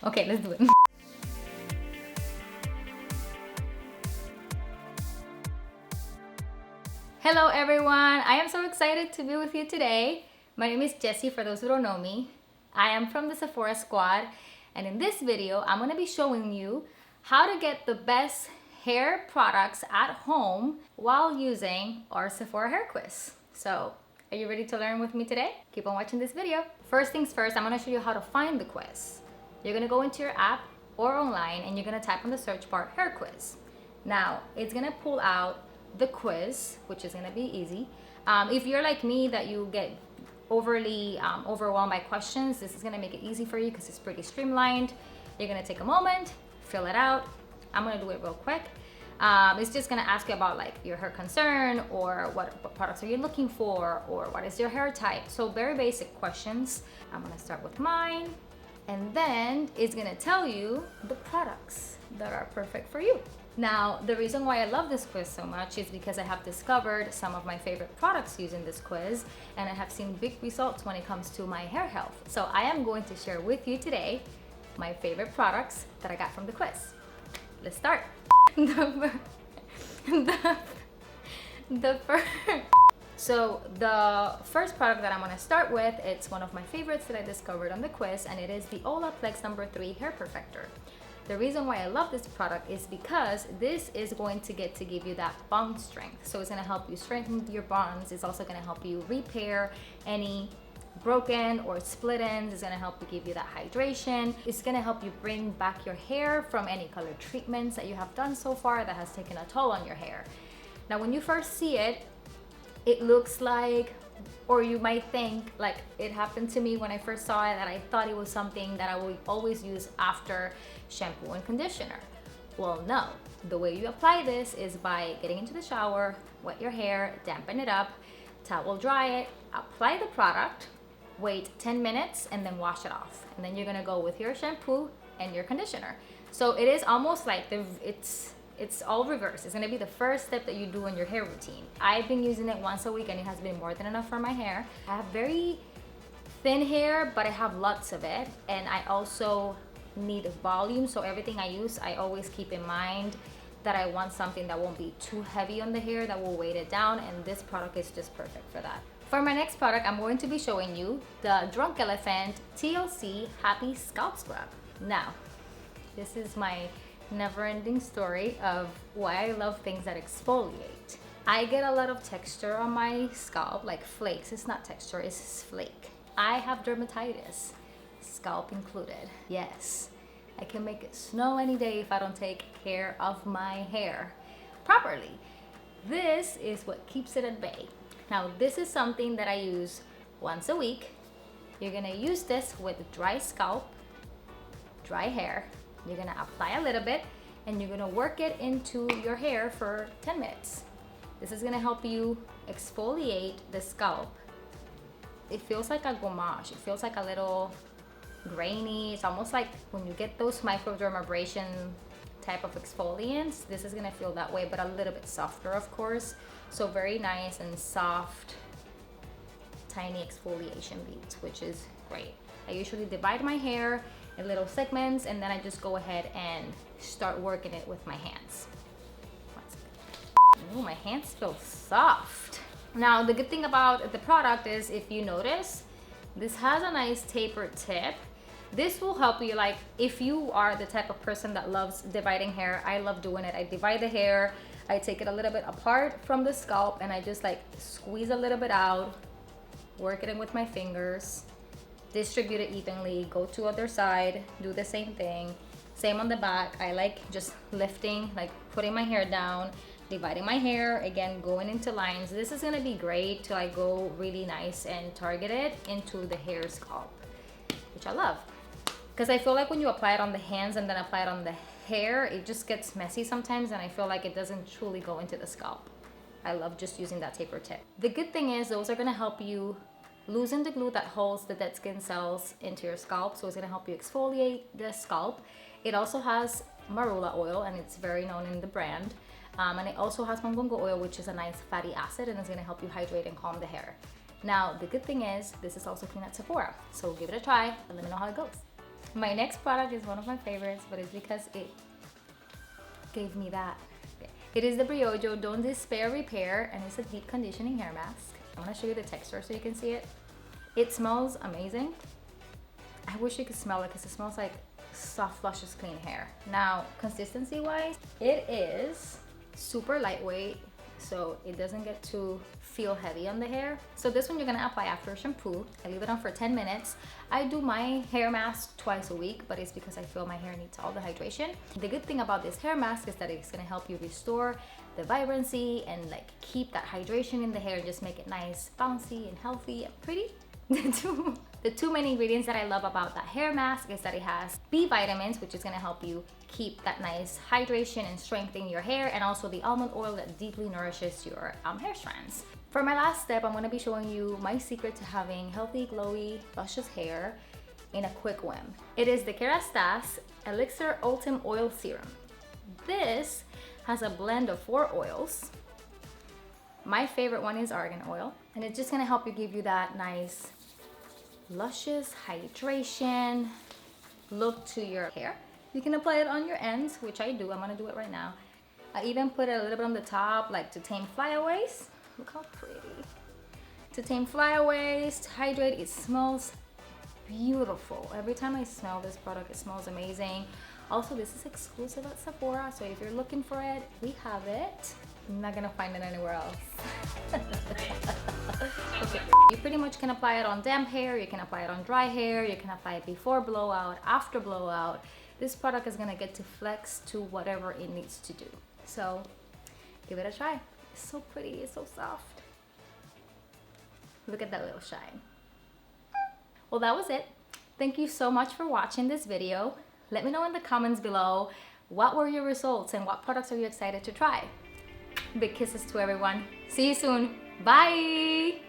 Okay, let's do it. Hello everyone, I am so excited to be with you today. My name is Jessie, for those who don't know me. I am from the Sephora squad, and in this video, I'm gonna be showing you how to get the best hair products at home while using our Sephora hair quiz. So, are you ready to learn with me today? Keep on watching this video. First things first, I'm gonna show you how to find the quiz. You're gonna go into your app or online and you're gonna type on the search bar hair quiz. Now, it's gonna pull out the quiz, which is gonna be easy. If you're like me, that you get overly overwhelmed by questions, this is gonna make it easy for you because it's pretty streamlined. You're gonna take a moment, fill it out. I'm gonna do it real quick. It's just gonna ask you about like your hair concern, or what products are you looking for, or what is your hair type. So very basic questions. I'm gonna start with mine, and then it's gonna tell you the products that are perfect for you. Now, the reason why I love this quiz so much is because I have discovered some of my favorite products using this quiz, and I have seen big results when it comes to my hair health. So I am going to share with you today my favorite products that I got from the quiz. Let's start. So the first product that I'm going to start with, it's one of my favorites that I discovered on the quiz, and it is the Olaplex No. 3 Hair Perfector. The reason why I love this product is because this is going to give you that bond strength. So it's going to help you strengthen your bonds. It's also going to help you repair any broken or split ends. It's going to help you give you that hydration. It's going to help you bring back your hair from any color treatments that you have done so far that has taken a toll on your hair. Now, when you first see it, it looks like, or you might think, like it happened to me when I first saw it, that I thought it was something that I would always use after shampoo and conditioner. Well, no. The way you apply this is by getting into the shower, wet your hair, dampen it up, towel dry it, apply the product, wait 10 minutes, and then wash it off. And then you're gonna go with your shampoo and your conditioner. So it is almost like it's all reversed. It's gonna be the first step that you do in your hair routine. I've been using it once a week and it has been more than enough for my hair. I have very thin hair, but I have lots of it. And I also need volume, so everything I use, I always keep in mind that I want something that won't be too heavy on the hair, that will weight it down, and this product is just perfect for that. For my next product, I'm going to be showing you the Drunk Elephant TLC Happy Scalp Scrub. Now, this is my never-ending story of why I love things that exfoliate. I get a lot of texture on my scalp, like flakes. It's not texture, it's flake. I have dermatitis, scalp included. Yes, I can make it snow any day if I don't take care of my hair properly. This is what keeps it at bay. Now, this is something that I use once a week. You're gonna use this with dry scalp, dry hair. You're gonna apply a little bit and you're gonna work it into your hair for 10 minutes. This is gonna help you exfoliate the scalp. It feels like a gommage. It feels like a little grainy. It's almost like when you get those microdermabrasion type of exfoliants, this is gonna feel that way, but a little bit softer, of course. So very nice and soft, tiny exfoliation beads, which is great. I usually divide my hair in little segments, and then I just go ahead and start working it with my hands. Ooh, my hands feel soft. Now, the good thing about the product is, if you notice, this has a nice tapered tip. This will help you, like if you are the type of person that loves dividing hair. I love doing it. I divide the hair, I take it a little bit apart from the scalp, and I just like squeeze a little bit out, work it in with my fingers, distribute it evenly, go to other side, do the same thing. Same on the back. I like just lifting, like putting my hair down, dividing my hair, again going into lines. This is gonna be great to like go really nice and targeted into the hair scalp, which I love. Because I feel like when you apply it on the hands and then apply it on the hair, it just gets messy sometimes, and I feel like it doesn't truly go into the scalp. I love just using that taper tip. The good thing is those are gonna help you loosen the glue that holds the dead skin cells into your scalp, so it's gonna help you exfoliate the scalp. It also has marula oil, and it's very known in the brand. And it also has mongongo oil, which is a nice fatty acid, and it's gonna help you hydrate and calm the hair. Now, the good thing is this is also clean at Sephora, so give it a try and let me know how it goes. My next product is one of my favorites, but it's because it gave me that. It is the Briojo Don't Despair Repair, and it's a deep conditioning hair mask. I'm gonna show you the texture so you can see it. It smells amazing. I wish you could smell it because it smells like soft, luscious, clean hair. Now, consistency wise, it is super lightweight, so it doesn't get to feel heavy on the hair. So this one you're gonna apply after shampoo. I leave it on for 10 minutes. I do my hair mask twice a week, but it's because I feel my hair needs all the hydration. The good thing about this hair mask is that it's gonna help you restore the vibrancy and like keep that hydration in the hair and just make it nice, bouncy, and healthy and pretty. The two main ingredients that I love about that hair mask is that it has B vitamins, which is gonna help you keep that nice hydration and strengthen your hair, and also the almond oil that deeply nourishes your hair strands. For my last step, I'm gonna be showing you my secret to having healthy, glowy, luscious hair in a quick whim. It is the Kerastase Elixir Ultim Oil Serum. This has a blend of 4 oils. My favorite one is argan oil, and it's just gonna help you give you that nice luscious hydration look to your hair. You can apply it on your ends, which I do. I'm gonna do it right now. I even put it a little bit on the top, like to tame flyaways. Look how pretty. To tame flyaways, to hydrate. It smells beautiful. Every time I smell this product, it smells amazing. Also, this is exclusive at Sephora, so if you're looking for it, we have it. I'm not gonna find it anywhere else. Okay, you pretty much can apply it on damp hair, you can apply it on dry hair, you can apply it before blowout, after blowout. This product is gonna get to flex to whatever it needs to do. So give it a try. It's so pretty, it's so soft. Look at that little shine. Well, that was it. Thank you so much for watching this video. Let me know in the comments below, what were your results and what products are you excited to try? Big kisses to everyone. See you soon. Bye.